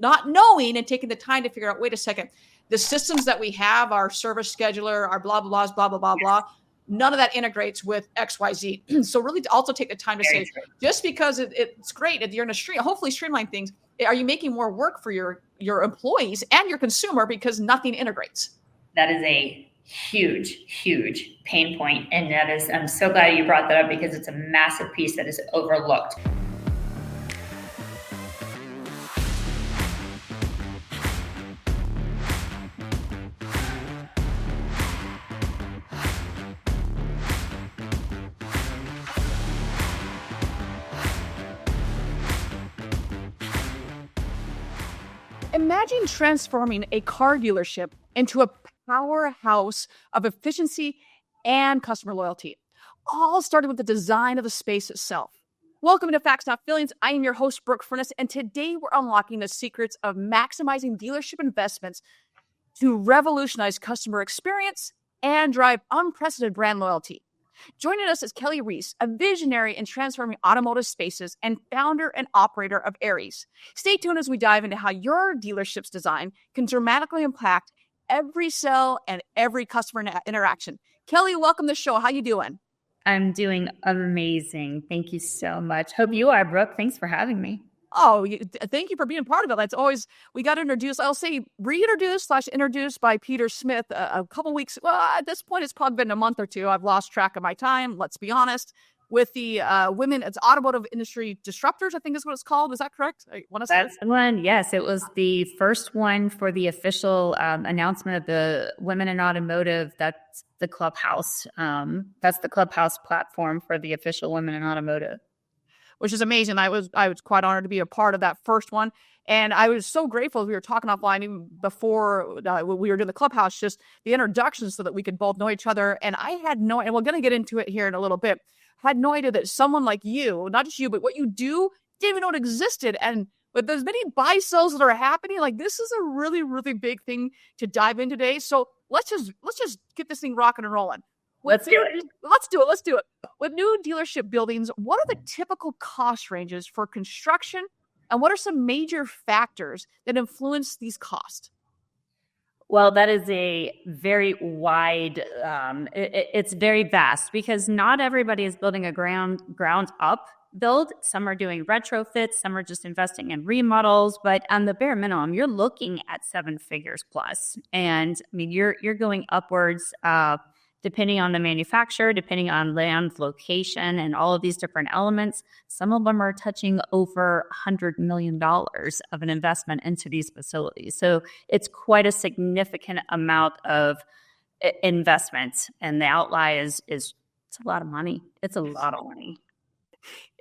not knowing and taking the time to figure out, wait a second, the systems that we have, our service scheduler, our blah, blah, blah, blah, blah, blah, none of that integrates with XYZ. So really to also take the time to say, just because it's great that you're in a stream, hopefully streamline things, are you making more work for your employees and your consumer because nothing integrates? That is a huge, huge pain point. And that is, I'm so glad you brought that up because it's a massive piece that is overlooked. Imagine transforming a car dealership into a powerhouse of efficiency and customer loyalty, all started with the design of the space itself. Welcome to Facts Not Feelings. I am your host, Brooke Furniss, and today we're unlocking the secrets of maximizing dealership investments to revolutionize customer experience and drive unprecedented brand loyalty. Joining us is Kelly Reis, a visionary in transforming automotive spaces and founder and operator of Arreis. Stay tuned as we dive into how your dealership's design can dramatically impact every sale and every customer interaction. Kelly, welcome to the show. How you doing? I'm doing amazing. Thank you so much. Hope you are, Brooke. Thanks for having me. Oh, thank you for being part of it. That's always, we got introduced, I'll say reintroduced/introduced by Peter Smith a couple weeks. Well, at this point, it's probably been a month or two. I've lost track of my time, let's be honest, with the women, it's Automotive Industry Disruptors, I think is what it's called. Is that correct? That's the one. Yes, it was the first one for the official announcement of the Women in Automotive. That's the Clubhouse. That's the Clubhouse platform for the official Women in Automotive. Which is amazing. I was quite honored to be a part of that first one. And I was so grateful. We were talking offline even before we were doing the Clubhouse, just the introductions so that we could both know each other. And I had no, and we're going to get into it here in a little bit, had no idea that someone like you, not just you, but what you do, didn't even know it existed. And with as many buy sells that are happening, like this is a really, really big thing to dive in today. So let's just get this thing rocking and rolling. Let's do it. Let's do it. With new dealership buildings, what are the typical cost ranges for construction, and what are some major factors that influence these costs? Well, that is a very wide, it's very vast because not everybody is building a ground up build. Some are doing retrofits, some are just investing in remodels, but on the bare minimum, you're looking at 7 figures plus. And I mean, you're going upwards, depending on the manufacturer, depending on land, location, and all of these different elements. Some of them are touching over $100 million of an investment into these facilities. So it's quite a significant amount of investment. And the outlay is it's a lot of money. It's a lot of money.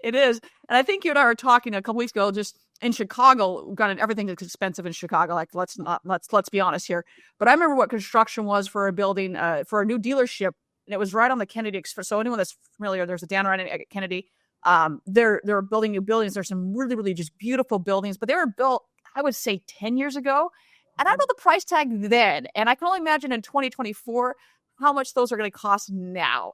It is. And I think you and I were talking a couple weeks ago, just in Chicago, everything is expensive in Chicago. Like let's be honest here. But I remember what construction was for a building, for a new dealership, and it was right on the Kennedy. So anyone that's familiar, there's a down right at Kennedy. They're building new buildings. There's some really, really just beautiful buildings, but they were built, I would say, 10 years ago. And I know the price tag then, and I can only imagine in 2024 how much those are going to cost now.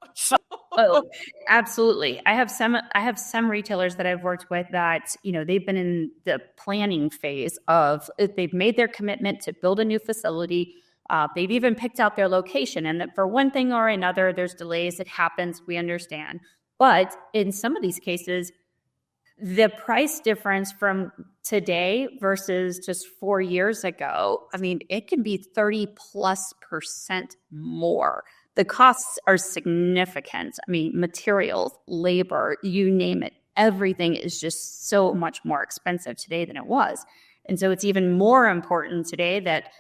Oh, absolutely. I have some retailers that I've worked with that, they've been in the planning phase of, they've made their commitment to build a new facility. They've even picked out their location, and that for one thing or another, there's delays. It happens. We understand. But in some of these cases, the price difference from today versus just 4 years ago, I mean, it can be 30+% more. The costs are significant. I mean, materials, labor, you name it. Everything is just so much more expensive today than it was. And so it's even more important today that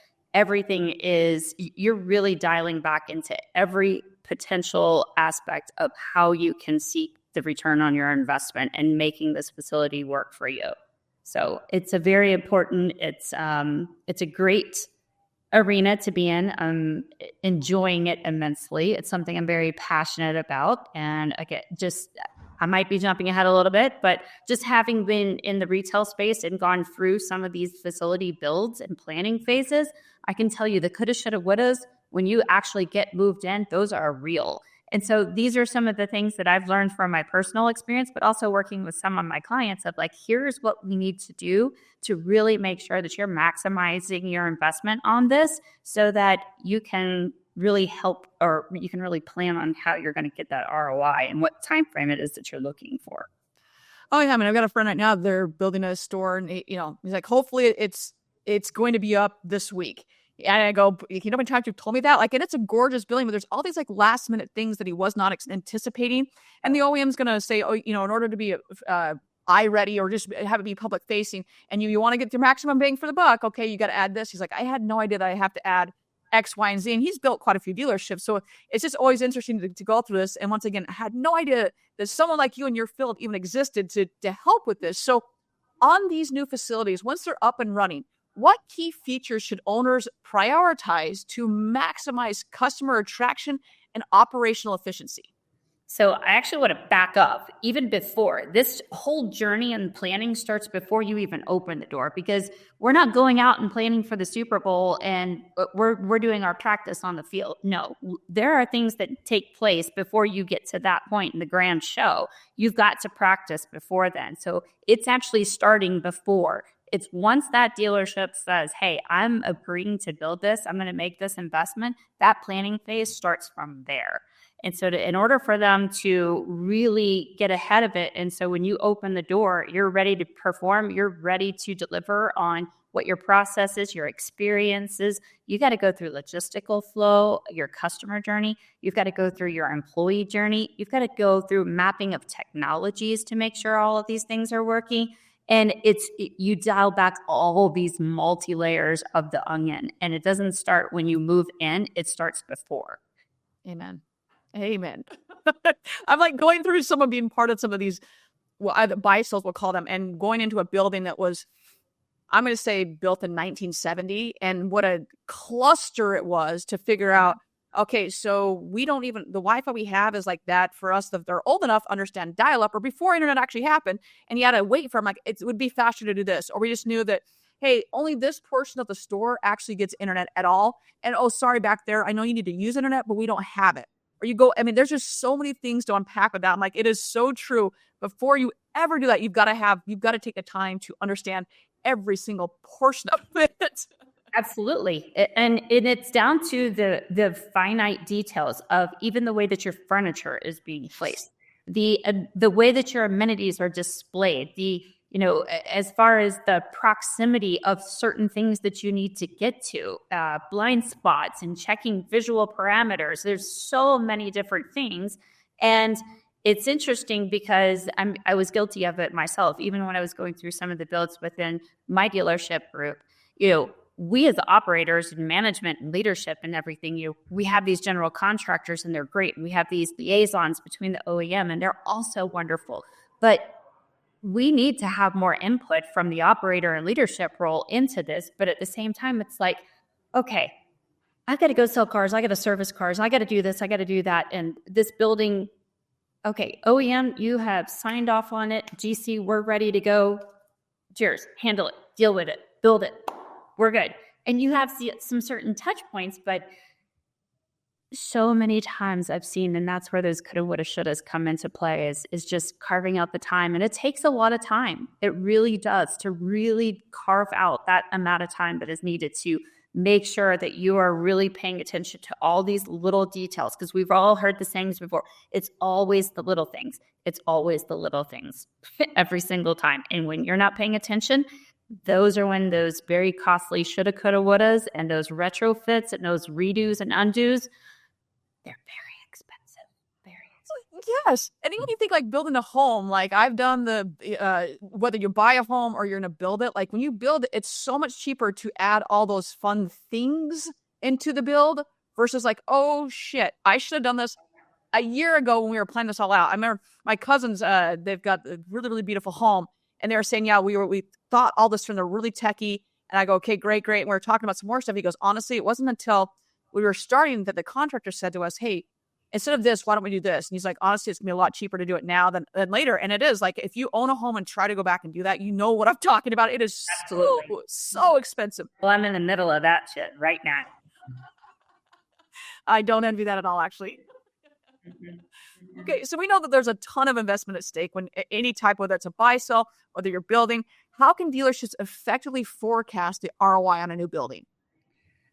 you're really dialing back into every potential aspect of how you can seek the return on your investment and making this facility work for you. So it's a very important, it's a great arena to be in. I'm enjoying it immensely. It's something I'm very passionate about. And again, I might be jumping ahead a little bit, but just having been in the retail space and gone through some of these facility builds and planning phases, I can tell you the coulda, shoulda, wouldas, when you actually get moved in, those are real. And so these are some of the things that I've learned from my personal experience, but also working with some of my clients of like, here's what we need to do to really make sure that you're maximizing your investment on this so that you can really help, or you can really plan on how you're going to get that ROI and what time frame it is that you're looking for. Oh yeah, I mean, I've got a friend right now. They're building a store, and he's like, hopefully it's going to be up this week. And I go, you know, how many times you've told me that? Like, and it's a gorgeous building, but there's all these like last minute things that he was not anticipating, and the OEM's going to say, oh, in order to be eye ready or just have it be public facing, and you want to get your maximum bang for the buck, okay, you got to add this. He's like, I had no idea that I have to add X, Y, and Z. And he's built quite a few dealerships. So it's just always interesting to go through this. And once again, I had no idea that someone like you in your field even existed to help with this. So on these new facilities, once they're up and running, what key features should owners prioritize to maximize customer attraction and operational efficiency? So I actually want to back up even before. This whole journey and planning starts before you even open the door, because we're not going out and planning for the Super Bowl and we're doing our practice on the field. No, there are things that take place before you get to that point in the grand show. You've got to practice before then. So it's actually starting before. It's once that dealership says, hey, I'm agreeing to build this, I'm going to make this investment, that planning phase starts from there. And so in order for them to really get ahead of it, and so when you open the door, you're ready to perform, you're ready to deliver on what your process is, your experiences. You got to go through logistical flow, your customer journey. You've got to go through your employee journey. You've got to go through mapping of technologies to make sure all of these things are working. And you dial back all these multi-layers of the onion. And it doesn't start when you move in, it starts before. Amen. Amen. I'm like going through some of being part of some of these, well, either buy-sales, we'll call them, and going into a building that was, I'm going to say, built in 1970, and what a cluster it was to figure out, okay, so we don't even, the Wi-Fi we have is like that for us, that they're old enough to understand dial-up, or before internet actually happened, and you had to wait for them, like, it would be faster to do this, or we just knew that, hey, only this portion of the store actually gets internet at all, and oh, sorry, back there, I know you need to use internet, but we don't have it. Or you go, I mean, there's just so many things to unpack with that. I'm like, it is so true. Before you ever do that, you've got to take the time to understand every single portion of it. Absolutely. And it's down to the finite details of even the way that your furniture is being placed, the way that your amenities are displayed, as far as the proximity of certain things that you need to get to, blind spots and checking visual parameters. There's so many different things. And it's interesting because I was guilty of it myself, even when I was going through some of the builds within my dealership group. We as operators and management and leadership and everything, we have these general contractors and they're great. And we have these liaisons between the OEM and they're also wonderful. But we need to have more input from the operator and leadership role into this. But at the same time, it's like, okay, I got to go sell cars. I got to service cars. I got to do this. I got to do that. And this building, okay, OEM, you have signed off on it. GC, we're ready to go. Cheers, handle it, deal with it, build it. We're good. And you have some certain touch points, but so many times I've seen, and that's where those coulda, woulda, shouldas come into play, is just carving out the time. And it takes a lot of time. It really does, to really carve out that amount of time that is needed to make sure that you are really paying attention to all these little details. Because we've all heard the sayings before. It's always the little things. It's always the little things every single time. And when you're not paying attention, those are when those very costly shoulda, coulda, wouldas and those retrofits and those redos and undos, they're very expensive. Very expensive. Yes. And even you think like building a home, like I've done whether you buy a home or you're going to build it, like when you build it, it's so much cheaper to add all those fun things into the build versus like, oh shit, I should have done this a year ago when we were planning this all out. I remember my cousins, they've got a really, really beautiful home. And they were saying, yeah, we thought all this from the really techie. And I go, okay, great. And we were talking about some more stuff. He goes, honestly, it wasn't until we were starting that the contractor said to us, hey, instead of this, why don't we do this? And he's like, honestly, it's going to be a lot cheaper to do it now than later. And it is. Like, if you own a home and try to go back and do that, you know what I'm talking about. It is so expensive. Well, I'm in the middle of that shit right now. I don't envy that at all, actually. Mhm. Mhm. Okay, so we know that there's a ton of investment at stake when any type, whether it's a buy, sell, whether you're building. How can dealerships effectively forecast the ROI on a new building?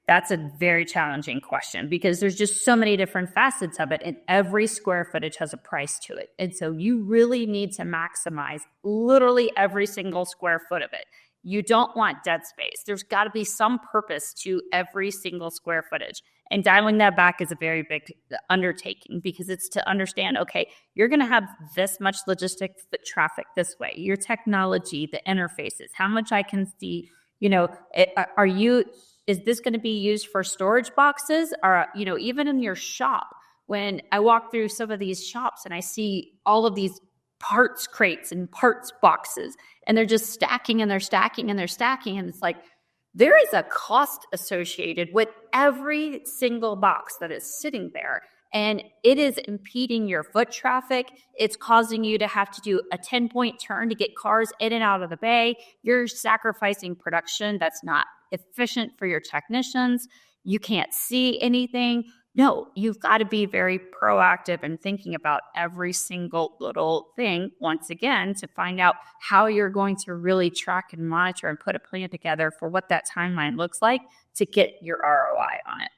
That's a very challenging question because there's just so many different facets of it, and every square footage has a price to it. And so you really need to maximize literally every single square foot of it. You don't want dead space. There's got to be some purpose to every single square footage. And dialing that back is a very big undertaking because it's to understand, okay, you're going to have this much logistic foot traffic this way, your technology, the interfaces, how much I can see, are you is this going to be used for storage boxes? Or, even in your shop, when I walk through some of these shops and I see all of these parts crates and parts boxes, and they're just stacking and they're stacking and they're stacking. And it's like, there is a cost associated with every single box that is sitting there. And it is impeding your foot traffic. It's causing you to have to do a 10-point turn to get cars in and out of the bay. You're sacrificing production that's not efficient for your technicians. You can't see anything. No, you've got to be very proactive in thinking about every single little thing once again to find out how you're going to really track and monitor and put a plan together for what that timeline looks like to get your ROI on it.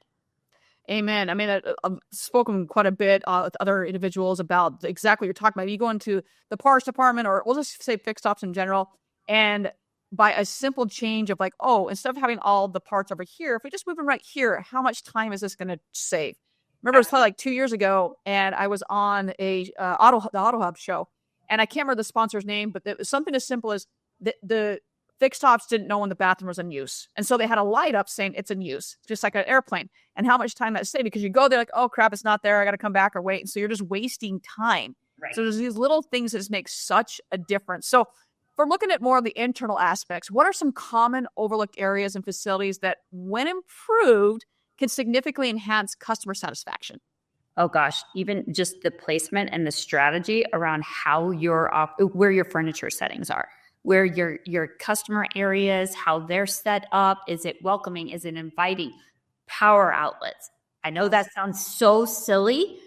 Amen. I mean, I've spoken quite a bit with other individuals about exactly what you're talking about. You go into the parts department, or we'll just say fixed ops in general, and by a simple change of like, oh, instead of having all the parts over here, if we just move them right here, how much time is this going to save? Remember, it was probably like 2 years ago, and I was on the Auto Hub show, and I can't remember the sponsor's name, but it was something as simple as the fixed ops didn't know when the bathroom was in use. And so they had a light up saying it's in use, just like an airplane. And how much time that saved, because you go there like, oh crap, it's not there. I got to come back or wait. And so you're just wasting time. Right. So there's these little things that just make such a difference. So if we're looking at more of the internal aspects, what are some common overlooked areas and facilities that, when improved, can significantly enhance customer satisfaction? Oh gosh, even just the placement and the strategy around how where your furniture settings are, where your customer areas, how they're set up. Is it welcoming? Is it inviting? Power outlets. I know that sounds so silly,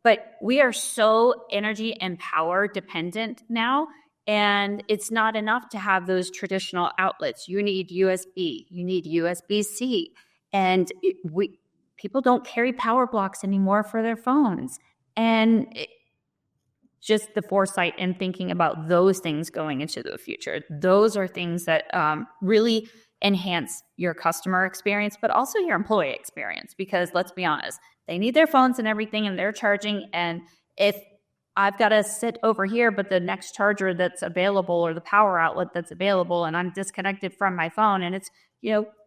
but we are so energy and power dependent now. And it's not enough to have those traditional outlets. You need USB, you need USB-C. And people don't carry power blocks anymore for their phones. And just the foresight and thinking about those things going into the future. Those are things that really enhance your customer experience, but also your employee experience, because let's be honest, they need their phones and everything and they're charging. And if I've got to sit over here, but the next charger that's available or the power outlet that's available and I'm disconnected from my phone and it's,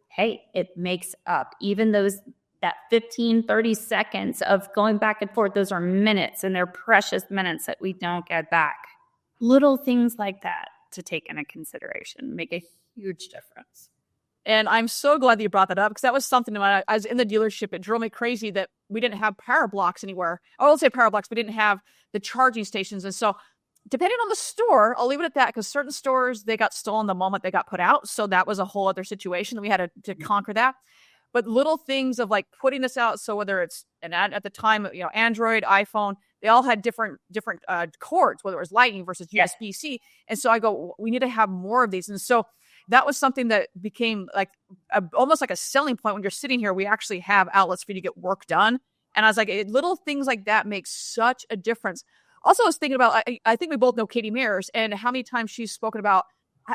hey, it makes up even that 15, 30 seconds of going back and forth. Those are minutes, and they're precious minutes that we don't get back. Little things like that to take into consideration make a huge difference. And I'm so glad that you brought that up, because that was something when I was in the dealership, it drove me crazy that we didn't have power blocks anywhere. Or I'll say power blocks, we didn't have the charging stations. And so depending on the store, I'll leave it at that, because certain stores, they got stolen the moment they got put out. So that was a whole other situation that we had to conquer that. But little things of like putting this out. So whether it's at the time, Android, iPhone, they all had different cords, whether it was Lightning versus USB-C. And so I go, we need to have more of these. And so that was something that became like almost like a selling point. When you're sitting here, we actually have outlets for you to get work done. And I was like, little things like that make such a difference. Also, I was thinking about, I think we both know Katie Mears and how many times she's spoken about,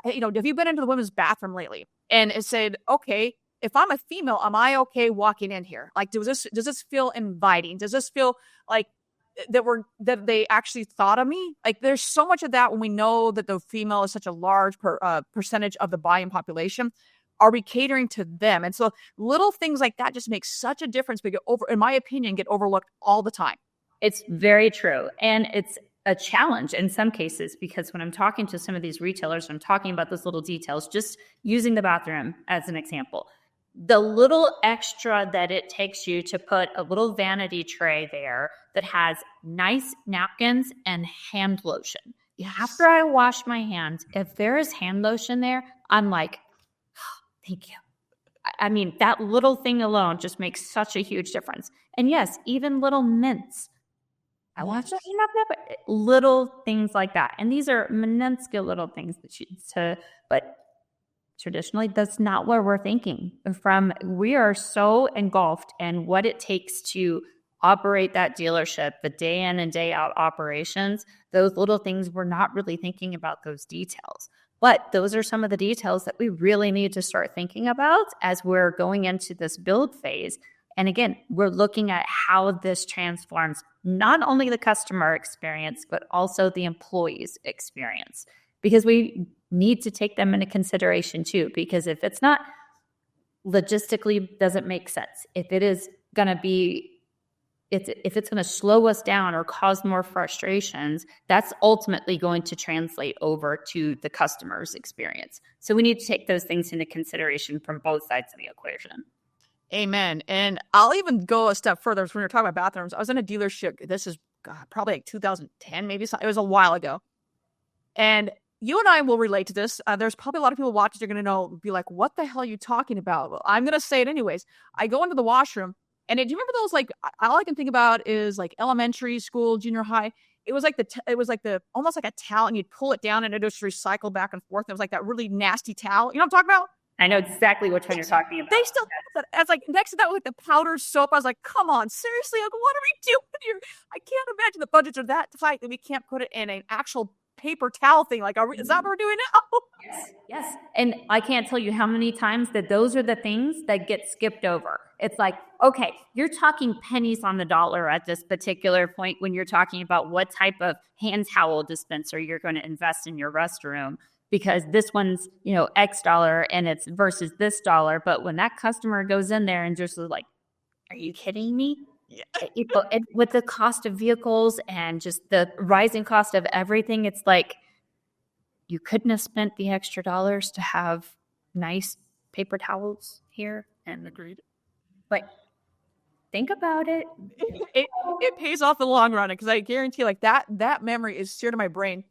have you been into the women's bathroom lately? And it said, okay, if I'm a female, am I okay walking in here? Like, does this feel inviting? Does this feel like that they actually thought of me? Like, there's so much of that when we know that the female is such a large percentage of the buying population. Are we catering to them? And so little things like that just make such a difference. But in my opinion, get overlooked all the time. It's very true. And it's a challenge in some cases, because when I'm talking to some of these retailers, I'm talking about those little details, just using the bathroom as an example. The little extra that it takes you to put a little vanity tray there that has nice napkins and hand lotion. After I wash my hands, if there is hand lotion there, I'm like, oh, thank you. I mean, that little thing alone just makes such a huge difference. And yes, even little mints. I want to little things like that. And these are minuscule little things but traditionally that's not what we're thinking from. We are so engulfed in what it takes to operate that dealership, the day in and day out operations. Those little things, we're not really thinking about those details. But those are some of the details that we really need to start thinking about as we're going into this build phase. And again, we're looking at how this transforms not only the customer experience, but also the employee's experience, because we need to take them into consideration too. Because if it's not logistically doesn't make sense, if it is going to be if it's going to slow us down or cause more frustrations, that's ultimately going to translate over to the customer's experience. So we need to take those things into consideration from both sides of the equation. Amen. And I'll even go a step further. When we were talking about bathrooms, I was in a dealership. This is probably like 2010, maybe. It was a while ago. And you and I will relate to this. There's probably a lot of people watching. They're going to be like, what the hell are you talking about? Well, I'm going to say it anyways. I go into the washroom. And do you remember those, like, all I can think about is like elementary school, junior high. It was like almost like a towel, and you'd pull it down and it would just recycle back and forth. And it was like that really nasty towel. You know what I'm talking about? I know exactly which one you're talking about. They still have that. As like next to that, with like the powder soap. I was like, come on, seriously? Like, what are we doing here? I can't imagine the budgets are that tight that we can't put it in an actual paper towel thing. Like, is that what we're doing now? Yes. And I can't tell you how many times that those are the things that get skipped over. It's like, okay, you're talking pennies on the dollar at this particular point when you're talking about what type of hand towel dispenser you're going to invest in your restroom, because this one's, X dollar and it's versus this dollar. But when that customer goes in there and just like, are you kidding me? Yeah. With the cost of vehicles and just the rising cost of everything, it's like you couldn't have spent the extra dollars to have nice paper towels here. And agreed. But think about it. It pays off in the long run, because I guarantee, like, that memory is seared in my brain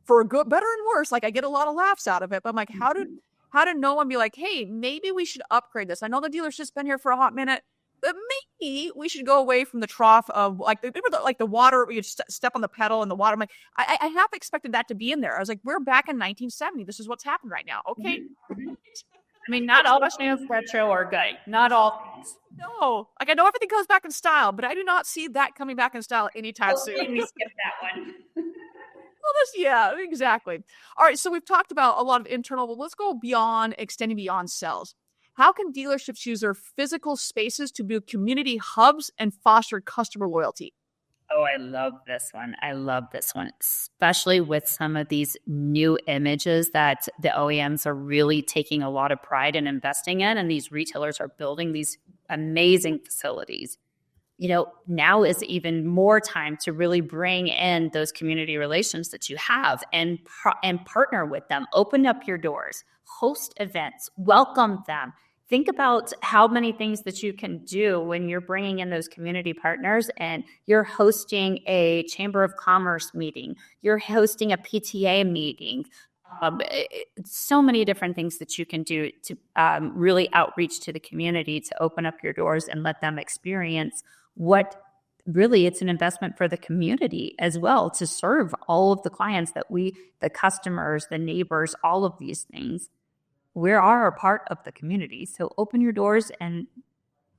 for good, better and worse. Like, I get a lot of laughs out of it, but I'm like, how did no one be like, hey, maybe we should upgrade this? I know the dealer's just been here for a hot minute, but maybe we should go away from the trough of like the water. We step on the pedal and the water. I'm like, I half expected that to be in there. I was like, we're back in 1970. This is what's happened right now. Okay. I mean, not all new, retro, or good. Not all things. No. Like, I know everything comes back in style, but I do not see that coming back in style anytime soon. We skip that one. Well, yeah, exactly. All right. So we've talked about a lot of internal, but let's go extending beyond sales. How can dealerships use their physical spaces to build community hubs and foster customer loyalty? Oh, I love this one. Especially with some of these new images that the OEMs are really taking a lot of pride in investing in, and these retailers are building these amazing facilities. Now is even more time to really bring in those community relations that you have and partner with them. Open up your doors, host events, welcome them. Think about how many things that you can do when you're bringing in those community partners and you're hosting a Chamber of Commerce meeting, you're hosting a PTA meeting. So many different things that you can do to really outreach to the community, to open up your doors and let them experience what really it's an investment for the community as well, to serve all of the clients the customers, the neighbors, all of these things. We are a part of the community. So open your doors and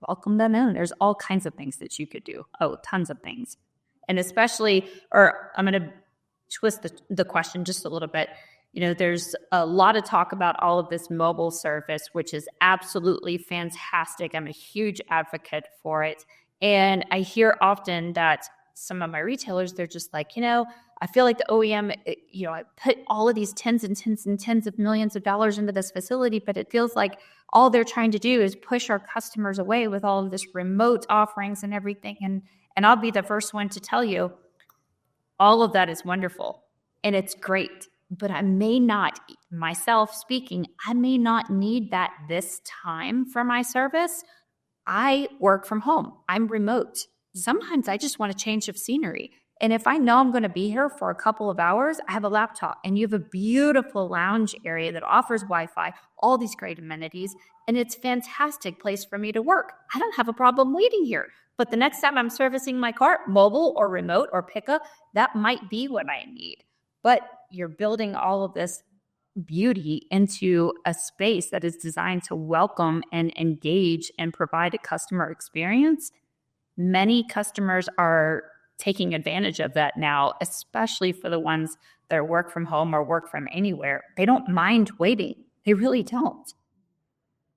welcome them in. There's all kinds of things that you could do. Oh, tons of things. And especially, or I'm going to twist the question just a little bit. There's a lot of talk about all of this mobile service, which is absolutely fantastic. I'm a huge advocate for it. And I hear often that some of my retailers, they're just like, I feel like the OEM, I put all of these tens and tens and tens of millions of dollars into this facility, but it feels like all they're trying to do is push our customers away with all of this remote offerings and everything. And I'll be the first one to tell you, all of that is wonderful and it's great, but I may not, myself speaking, I may not need that this time for my service. I work from home. I'm remote. Sometimes I just want a change of scenery. And if I know I'm going to be here for a couple of hours, I have a laptop and you have a beautiful lounge area that offers Wi-Fi, all these great amenities, and it's a fantastic place for me to work. I don't have a problem waiting here. But the next time I'm servicing my car, mobile or remote or pickup, that might be what I need. But you're building all of this beauty into a space that is designed to welcome and engage and provide a customer experience. Many customers are taking advantage of that now, especially for the ones that work from home or work from anywhere. They don't mind waiting. They really don't.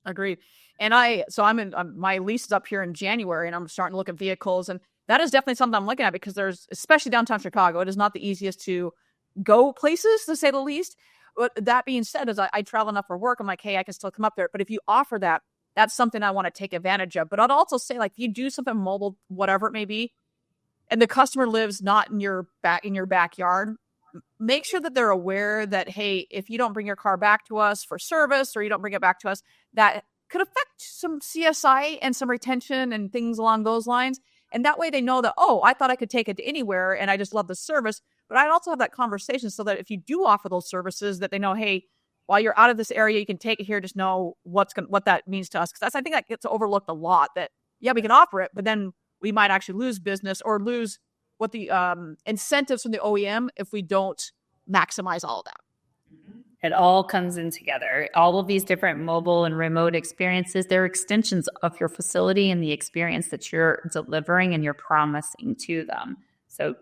Agreed. And I'm in, my lease is up here in January and I'm starting to look at vehicles. And that is definitely something I'm looking at because there's, especially downtown Chicago, it is not the easiest to go places, to say the least. But that being said, as I travel enough for work, I'm like, hey, I can still come up there. But if you offer that, that's something I want to take advantage of. But I'd also say, like, if you do something mobile, whatever it may be, and the customer lives not in your backyard, make sure that they're aware that, hey, if you don't bring your car back to us for service or you don't bring it back to us, that could affect some CSI and some retention and things along those lines. And that way they know that, oh, I thought I could take it to anywhere and I just love the service. But I'd also have that conversation so that if you do offer those services, that they know, hey, while you're out of this area, you can take it here. Just know what that means to us. Because I think that gets overlooked a lot. That, yeah, we can offer it, but then we might actually lose business or lose what the incentives from the OEM if we don't maximize all of that. It all comes in together. All of these different mobile and remote experiences, they're extensions of your facility and the experience that you're delivering and you're promising to them. So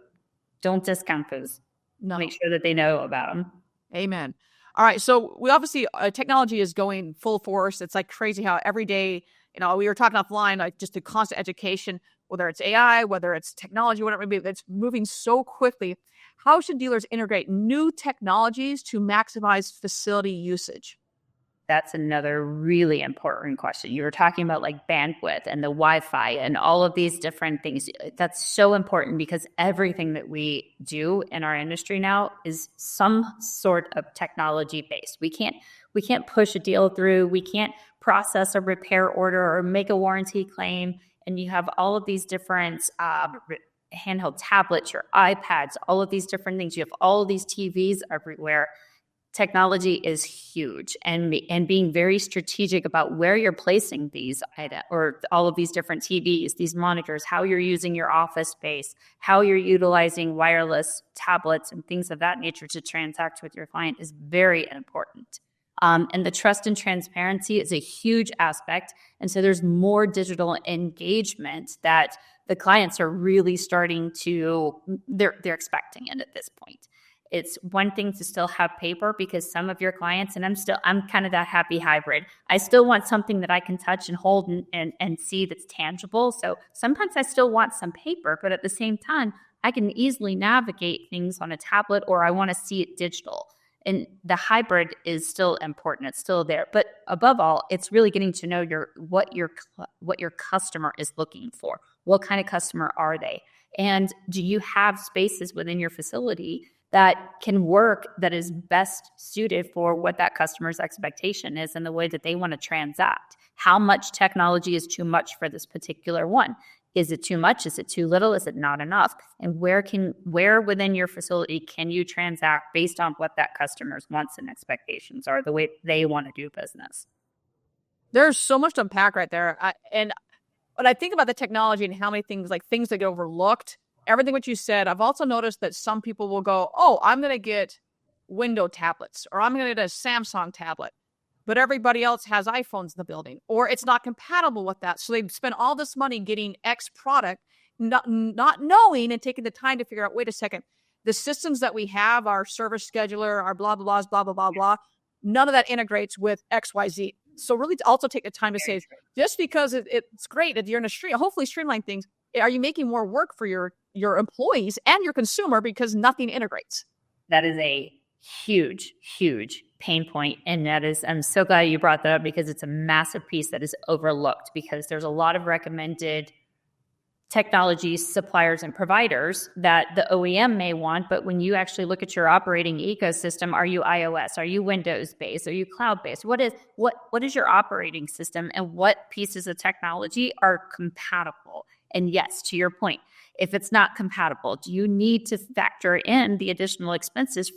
don't discount those. No. Make sure that they know about them. Amen. All right. So we obviously, technology is going full force. It's like crazy how every day, we were talking offline, like just the constant education, whether it's AI, whether it's technology, whatever it may be, it's moving so quickly. How should dealers integrate new technologies to maximize facility usage? That's another really important question. You were talking about like bandwidth and the Wi-Fi and all of these different things. That's so important because everything that we do in our industry now is some sort of technology based. We can't push a deal through. We can't process a repair order or make a warranty claim. And you have all of these different handheld tablets, your iPads, all of these different things. You have all of these TVs everywhere. Technology is huge, and being very strategic about where you're placing these items or all of these different TVs, these monitors, how you're using your office space, how you're utilizing wireless tablets and things of that nature to transact with your client is very important. And the trust and transparency is a huge aspect. And so there's more digital engagement that the clients are really starting to, they're expecting it at this point. It's one thing to still have paper because some of your clients, and I'm kind of that happy hybrid. I still want something that I can touch and hold and see that's tangible. So sometimes I still want some paper, but at the same time, I can easily navigate things on a tablet or I want to see it digital. And the hybrid is still important. It's still there. But above all, it's really getting to know what your customer is looking for. What kind of customer are they? And do you have spaces within your facility that can work, that is best suited for what that customer's expectation is and the way that they want to transact? How much technology is too much for this particular one? Is it too much? Is it too little? Is it not enough? And where within your facility can you transact based on what that customer's wants and expectations are, the way they want to do business? There's so much to unpack right there. And when I think about the technology and how many things that get overlooked, everything what you said, I've also noticed that some people will go, oh, I'm going to get window tablets or I'm going to get a Samsung tablet. But everybody else has iPhones in the building, or it's not compatible with that. So they spend all this money getting X product, not knowing and taking the time to figure out, wait a second, the systems that we have, our service scheduler, our blah, blah, blah, blah, blah, blah, none of that integrates with XYZ. So really to also take the time to say, just because it's great that you're in hopefully streamline things, are you making more work for your employees and your consumer because nothing integrates? That is a huge, huge pain point. And I'm so glad you brought that up because it's a massive piece that is overlooked because there's a lot of recommended technology suppliers and providers that the OEM may want. But when you actually look at your operating ecosystem, are you iOS? Are you Windows based? Are you cloud based? What is your operating system and what pieces of technology are compatible? And yes, to your point, if it's not compatible, do you need to factor in the additional expenses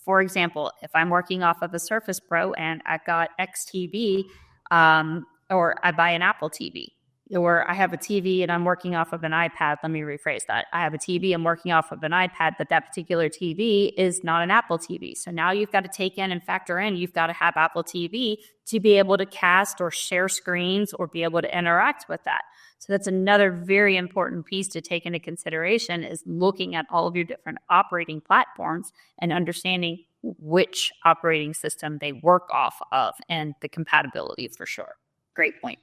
for example, if I'm working off of a Surface Pro and I've got X TV, or I buy an Apple TV, or I have a TV and I'm working off of an iPad. Let me rephrase that. I have a TV, I'm working off of an iPad, but that particular TV is not an Apple TV. So now you've got to take in and factor in, you've got to have Apple TV to be able to cast or share screens or be able to interact with that. So that's another very important piece to take into consideration, is looking at all of your different operating platforms and understanding which operating system they work off of and the compatibility for sure. Great point.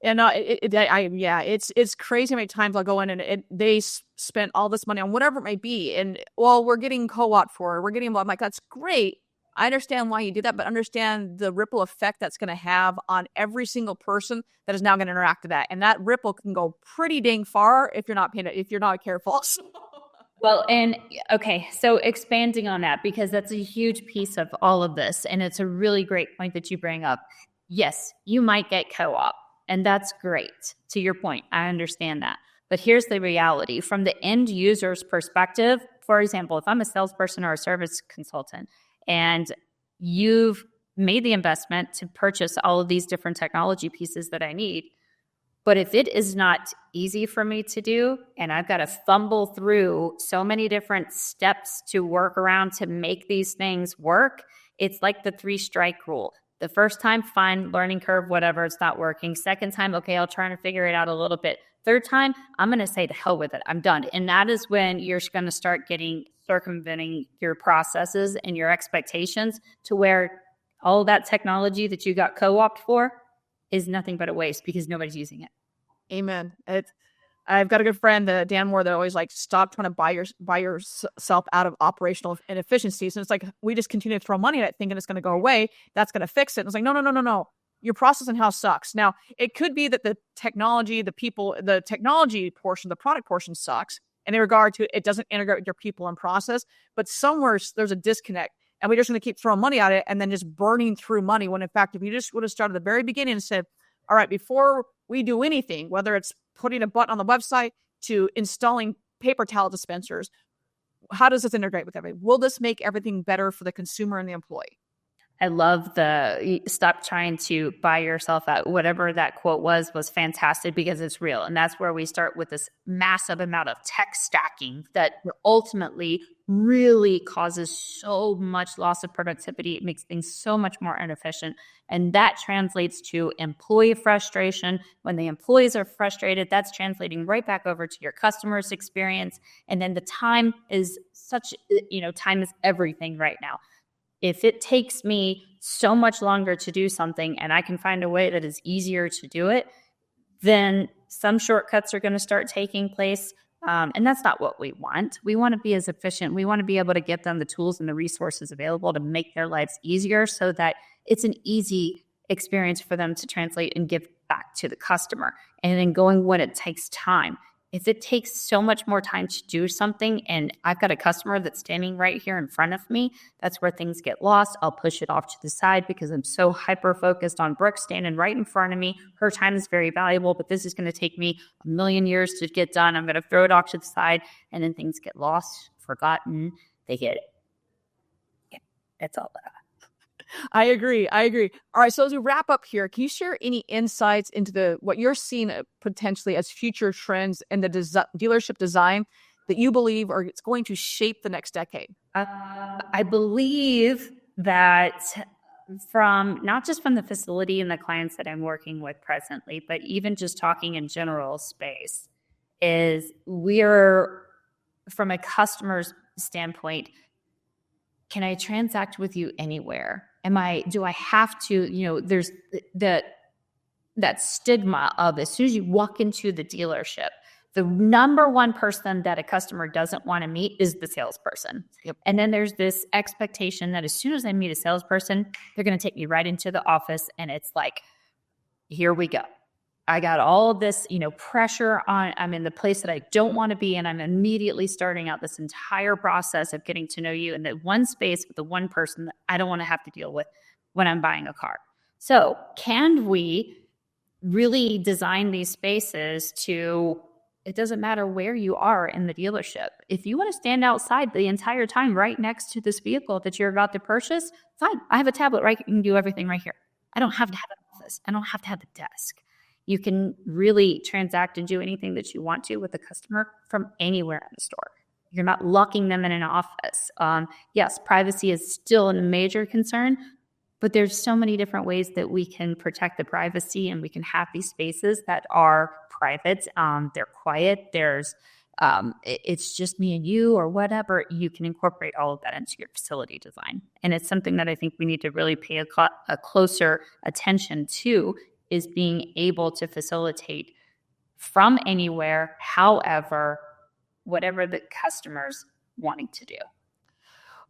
And it's crazy how many times I'll go in and they spent all this money on whatever it may be, and well, we're getting co-op for it. We're getting, I'm like, that's great. I understand why you do that, but understand the ripple effect that's going to have on every single person that is now going to interact with that, and that ripple can go pretty dang far if you're not careful. Well, and okay, so expanding on that, because that's a huge piece of all of this, and it's a really great point that you bring up. Yes, you might get co-op, and that's great. To your point, I understand that. But here's the reality. From the end user's perspective, for example, if I'm a salesperson or a service consultant, and you've made the investment to purchase all of these different technology pieces that I need, but if it is not easy for me to do, and I've got to fumble through so many different steps to work around to make these things work, it's like the 3-strike rule. The first time, fine, learning curve, whatever, it's not working. Second time, okay, I'll try to figure it out a little bit. Third time, I'm going to say to hell with it. I'm done. And that is when you're going to start circumventing your processes and your expectations, to where all that technology that you got co-opted for is nothing but a waste because nobody's using it. Amen. I've got a good friend, Dan Moore, that always like, stop trying to buy yourself out of operational inefficiencies. And it's like, we just continue to throw money at it thinking it's going to go away. That's going to fix it. And it's like, no. Your process and how sucks. Now, it could be that the technology, the people, the technology portion, the product portion sucks in regard to it doesn't integrate with your people and process. But somewhere there's a disconnect. And we're just going to keep throwing money at it and then just burning through money. When in fact, if you just would have started at the very beginning and said, all right, before we do anything, whether it's putting a button on the website to installing paper towel dispensers, how does this integrate with everything? Will this make everything better for the consumer and the employee? I love the stop trying to buy yourself out. Whatever that quote was fantastic, because it's real. And that's where we start with this massive amount of tech stacking that ultimately really causes so much loss of productivity. It makes things so much more inefficient. And that translates to employee frustration. When the employees are frustrated, that's translating right back over to your customer's experience. And then the time is time is everything right now. If it takes me so much longer to do something and I can find a way that is easier to do it, then some shortcuts are going to start taking place. And that's not what we want. We want to be as efficient. We want to be able to get them the tools and the resources available to make their lives easier, so that it's an easy experience for them to translate and give back to the customer. And then going when it takes time. If it takes so much more time to do something and I've got a customer that's standing right here in front of me, that's where things get lost. I'll push it off to the side because I'm so hyper-focused on Brooke standing right in front of me. Her time is very valuable, but this is going to take me a million years to get done. I'm going to throw it off to the side, and then things get lost, forgotten. That's all that. I agree. All right. So as we wrap up here, can you share any insights into what you're seeing potentially as future trends in the dealership design that you believe are it's going to shape the next decade? I believe that not just from the facility and the clients that I'm working with presently, but even just talking in general space, is we're, from a customer's standpoint, can I transact with you anywhere? Do I have to, there's that stigma of, as soon as you walk into the dealership, the number one person that a customer doesn't want to meet is the salesperson. Yep. And then there's this expectation that as soon as I meet a salesperson, they're going to take me right into the office. And it's like, here we go. I got all of this, pressure on, I'm in the place that I don't want to be, and I'm immediately starting out this entire process of getting to know you in that one space with the one person that I don't want to have to deal with when I'm buying a car. So can we really design these spaces to It doesn't matter where you are in the dealership. If you want to stand outside the entire time right next to this vehicle that you're about to purchase, fine. I have a tablet right. You can do everything right here. I don't have to have an office. I don't have to have the desk. You can really transact and do anything that you want to with the customer from anywhere in the store. You're not locking them in an office. Yes, privacy is still a major concern, but there's so many different ways that we can protect the privacy, and we can have these spaces that are private. They're quiet. It's just me and you or whatever. You can incorporate all of that into your facility design. And it's something that I think we need to really pay a closer attention to, is being able to facilitate from anywhere, however, whatever the customer's wanting to do.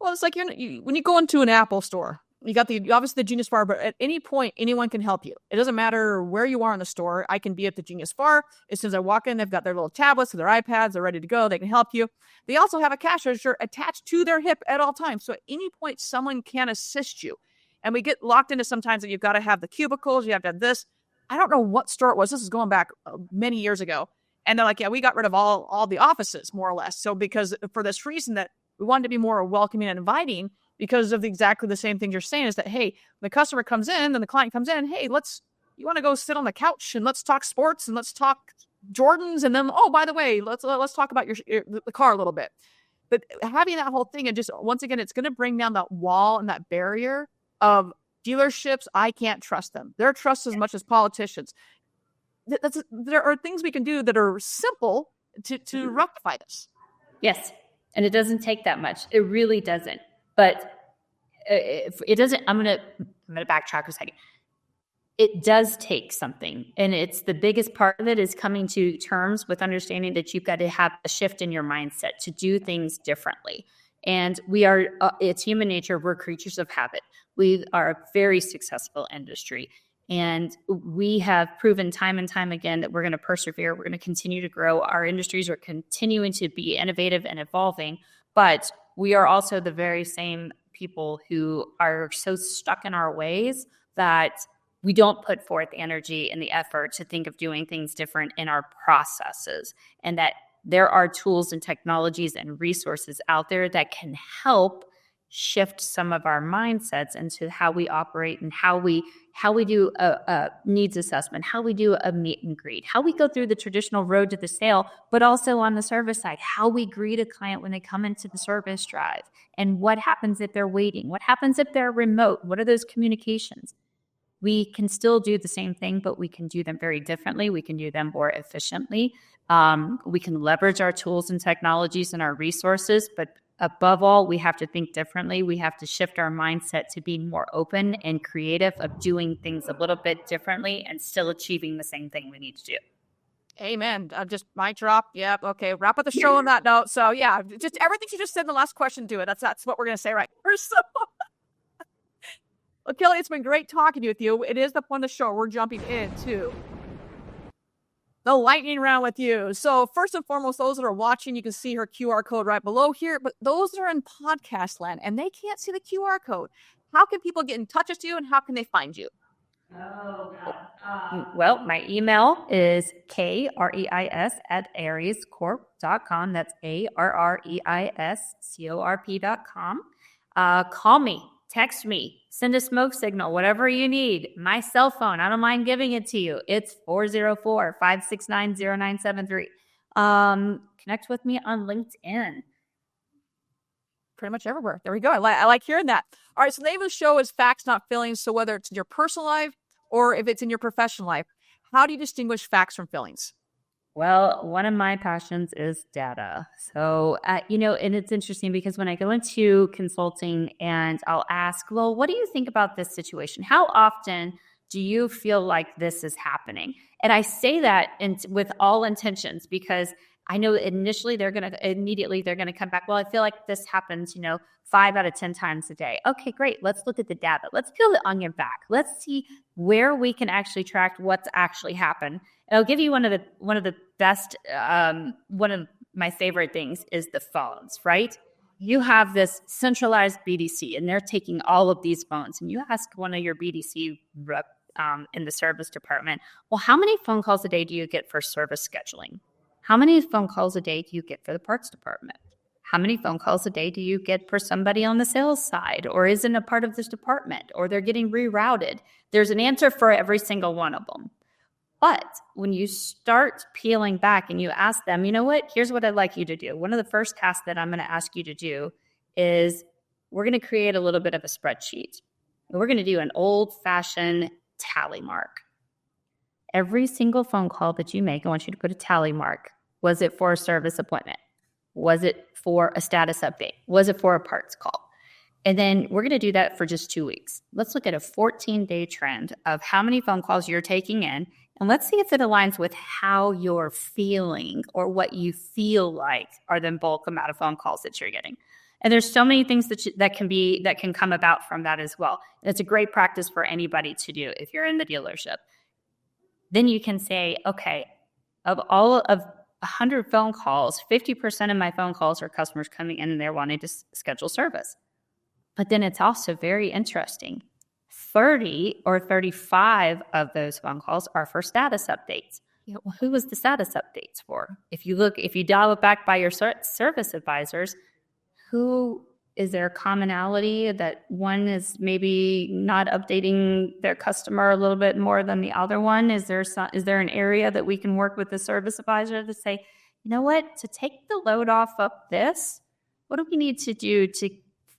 Well, it's like when you go into an Apple store, you got obviously the Genius Bar, but at any point, anyone can help you. It doesn't matter where you are in the store. I can be at the Genius Bar. As soon as I walk in, they've got their little tablets or their iPads. They're ready to go. They can help you. They also have a cash register attached to their hip at all times. So at any point, someone can assist you. And we get locked into sometimes that you've got to have the cubicles. You have to have this. I don't know what store it was. This is going back many years ago. And they're like, yeah, we got rid of all the offices, more or less. So because for this reason that we wanted to be more welcoming and inviting, because of exactly the same thing you're saying, is that, hey, the customer comes in and the client comes in, hey, you want to go sit on the couch and let's talk sports and let's talk Jordans. And then, oh, by the way, let's talk about the car a little bit. But having that whole thing, and just once again, it's going to bring down that wall and that barrier of dealerships. I can't trust them. They're trust as much as politicians. There are things we can do that are simple to rectify this. Yes. And it doesn't take that much. It really doesn't. But if it doesn't, I'm going to backtrack a second. It does take something. And it's the biggest part of it is coming to terms with understanding that you've got to have a shift in your mindset to do things differently. And it's human nature. We're creatures of habit. We are a very successful industry. And we have proven time and time again that we're going to persevere. We're going to continue to grow. Our industries are continuing to be innovative and evolving. But we are also the very same people who are so stuck in our ways that we don't put forth the energy and the effort to think of doing things different in our processes. And that there are tools and technologies and resources out there that can help shift some of our mindsets into how we operate and how we do a needs assessment, how we do a meet and greet, how we go through the traditional road to the sale, but also on the service side, how we greet a client when they come into the service drive, and what happens if they're waiting, what happens if they're remote, what are those communications? We can still do the same thing, but we can do them very differently. We can do them more efficiently. We can leverage our tools and technologies and our resources, but above all, we have to think differently. We have to shift our mindset to be more open and creative of doing things a little bit differently and still achieving the same thing we need to do. Amen. Just mic drop. Yep. Okay. Wrap up the show on that note. So yeah, just everything you just said in the last question, do it. That's what we're going to say right here. So, well, Kelly, it's been great talking with you. It is the point of the show. We're jumping into the lightning round with you. So first and foremost, those that are watching, you can see her QR code right below here, but those that are in podcast land and they can't see the QR code, how can people get in touch with you and how can they find you? Well, my email is kreis@arreiscorp.com. That's ARREISCORP.com. Call me. Text me, send a smoke signal, whatever you need. My cell phone, I don't mind giving it to you. It's 404-569-0973. Connect with me on LinkedIn. Pretty much everywhere. There we go. I like hearing that. All right, so the name of the show is Facts Not Feelings. So whether it's in your personal life or if it's in your professional life, how do you distinguish facts from feelings? Well, one of my passions is data. So, and it's interesting because when I go into consulting and I'll ask, well, what do you think about this situation? How often do you feel like this is happening? And I say that with all intentions because I know initially they're going to come back. Well, I feel like this happens, 5 out of 10 times a day. Okay, great. Let's look at the data. Let's peel the onion back. Let's see where we can actually track what's actually happened. And I'll give you one of the best, one of my favorite things is the phones, right? You have this centralized BDC and they're taking all of these phones and you ask one of your BDC rep in the service department, well, how many phone calls a day do you get for service scheduling? How many phone calls a day do you get for the parts department? How many phone calls a day do you get for somebody on the sales side or isn't a part of this department or they're getting rerouted? There's an answer for every single one of them. But when you start peeling back and you ask them, you know what, here's what I'd like you to do. One of the first tasks that I'm going to ask you to do is we're going to create a little bit of a spreadsheet. And we're going to do an old-fashioned tally mark. Every single phone call that you make, I want you to put a tally mark. Was it for a service appointment? Was it for a status update? Was it for a parts call? And then we're going to do that for just 2 weeks. Let's look at a 14-day trend of how many phone calls you're taking in. And let's see if it aligns with how you're feeling or what you feel like are the bulk amount of phone calls that you're getting. And there's so many things that can come about from that as well. And it's a great practice for anybody to do. If you're in the dealership, then you can say, okay, of all of 100 phone calls, 50% of my phone calls are customers coming in and they're wanting to schedule service. But then it's also very interesting. 30 or 35 of those phone calls are for status updates. Well, who was the status updates for? If you dial it back by your service advisors, who is there a commonality that one is maybe not updating their customer a little bit more than the other one? Is there an area that we can work with the service advisor to say, you know what, to take the load off of this, what do we need to do to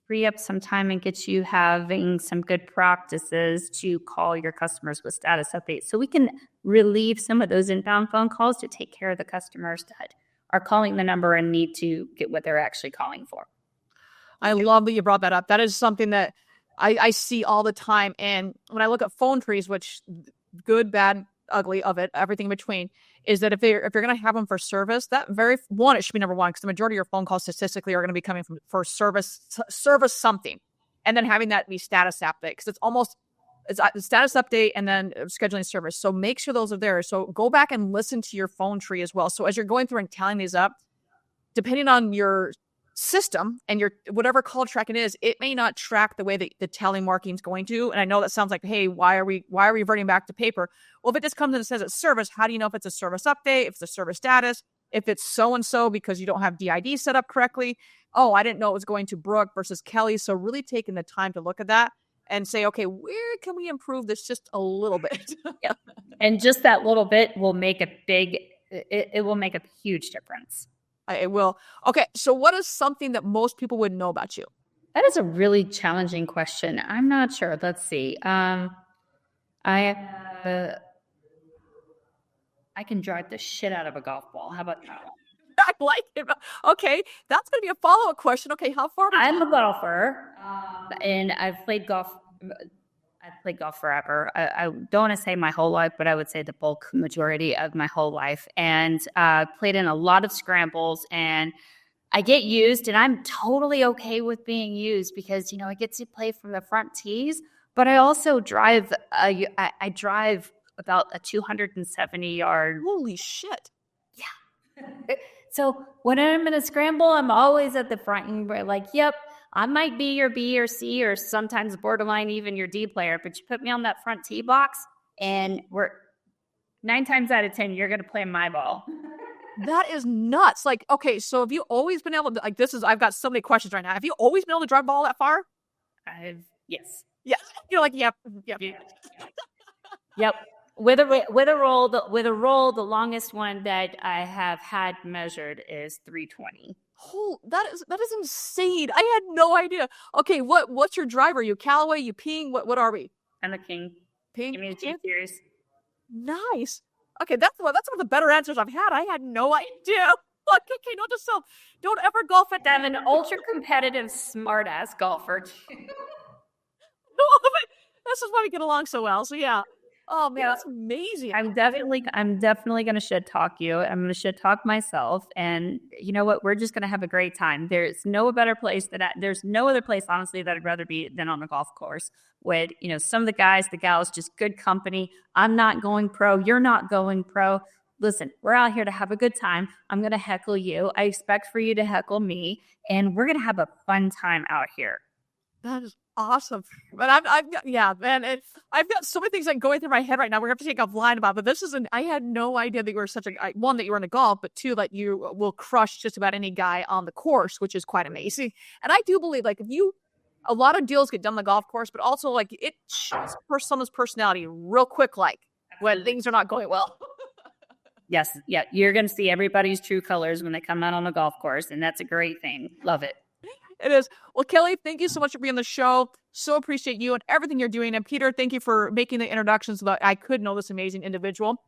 free up some time and get you having some good practices to call your customers with status updates so we can relieve some of those inbound phone calls to take care of the customers that are calling the number and need to get what they're actually calling for. I love that you brought that up. That is something that I see all the time. And when I look at phone trees, which good, bad, ugly of it, everything in between, is that if you're going to have them for service, it should be number one, because the majority of your phone calls statistically are going to be coming for service something. And then having that be status update, because it's a status update and then scheduling service. So make sure those are there. So go back and listen to your phone tree as well. So as you're going through and tallying these up, depending on your system and your whatever call tracking is, it may not track the way that the tally marking is going to. And I know that sounds like, hey, why are we reverting back to paper? Well, if it just comes in and says it's service, how do you know if it's a service update, if it's a service status, if it's so-and-so because you don't have DID set up correctly? Oh, I didn't know it was going to Brooke versus Kelly. So really taking the time to look at that and say, okay, where can we improve this just a little bit? Yeah. And just that little bit will make it will make a huge difference. It will. Okay, so what is something that most people would know about you? That is a really challenging question. I'm not sure. Let's see. I can drive the shit out of a golf ball. How about that one? I like it. Okay, that's going to be a follow-up question. Okay, how far? I'm a golfer, and I've played golf. I've played golf forever. I don't want to say my whole life, but I would say the bulk majority of my whole life. And played in a lot of scrambles. And I get used, and I'm totally okay with being used because, I get to play from the front tees. But I also drive. I drive about a 270-yard. Holy shit! Yeah. So when I'm in a scramble, I'm always at the front, and we're like, yep. I might be your B or C or sometimes borderline even your D player, but you put me on that front tee box and we're 9 times out of 10, you're going to play my ball. That is nuts. Like, okay, so have you always been able to, I've got so many questions right now. Have you always been able to drive the ball that far? Yes. Yeah. You're like, yep. Yep. With a roll, the longest one that I have had measured is 320. That is insane. I had no idea. Okay, what's your driver? You Callaway? You Ping? What are we? I'm a King. Ping. Give me the G series. Nice. Okay, that's one of the better answers I've had. I had no idea. Look, okay, don't ever golf at that. I'm an ultra competitive, smart ass golfer. This is why we get along so well. So yeah. Oh man, that's amazing. I'm definitely going to shit talk you. I'm going to shit talk myself, and you know what? We're just going to have a great time. There's no other place honestly that I'd rather be than on a golf course with some of the guys, the gals, just good company. I'm not going pro. You're not going pro. Listen, we're out here to have a good time. I'm going to heckle you. I expect for you to heckle me, and we're going to have a fun time out here. That is Awesome. But I've got, yeah, man, I've got so many things like going through my head right now. We're going to have to take offline about, but I had no idea that you were one, that you were into golf, but two, that you will crush just about any guy on the course, which is quite amazing. And I do believe, like, a lot of deals get done on the golf course, but also, like, it shows someone's personality real quick, like, when things are not going well. Yes. Yeah. You're going to see everybody's true colors when they come out on the golf course. And that's a great thing. Love it. It is. Well, Kelly, thank you so much for being on the show. So appreciate you and everything you're doing. And Peter, thank you for making the introduction so that I could know this amazing individual.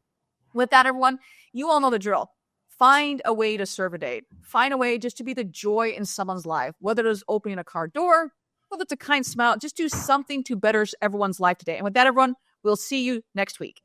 With that, everyone, you all know the drill. Find a way to serve a date. Find a way just to be the joy in someone's life, whether it is opening a car door, whether it's a kind smile. Just do something to better everyone's life today. And with that, everyone, we'll see you next week.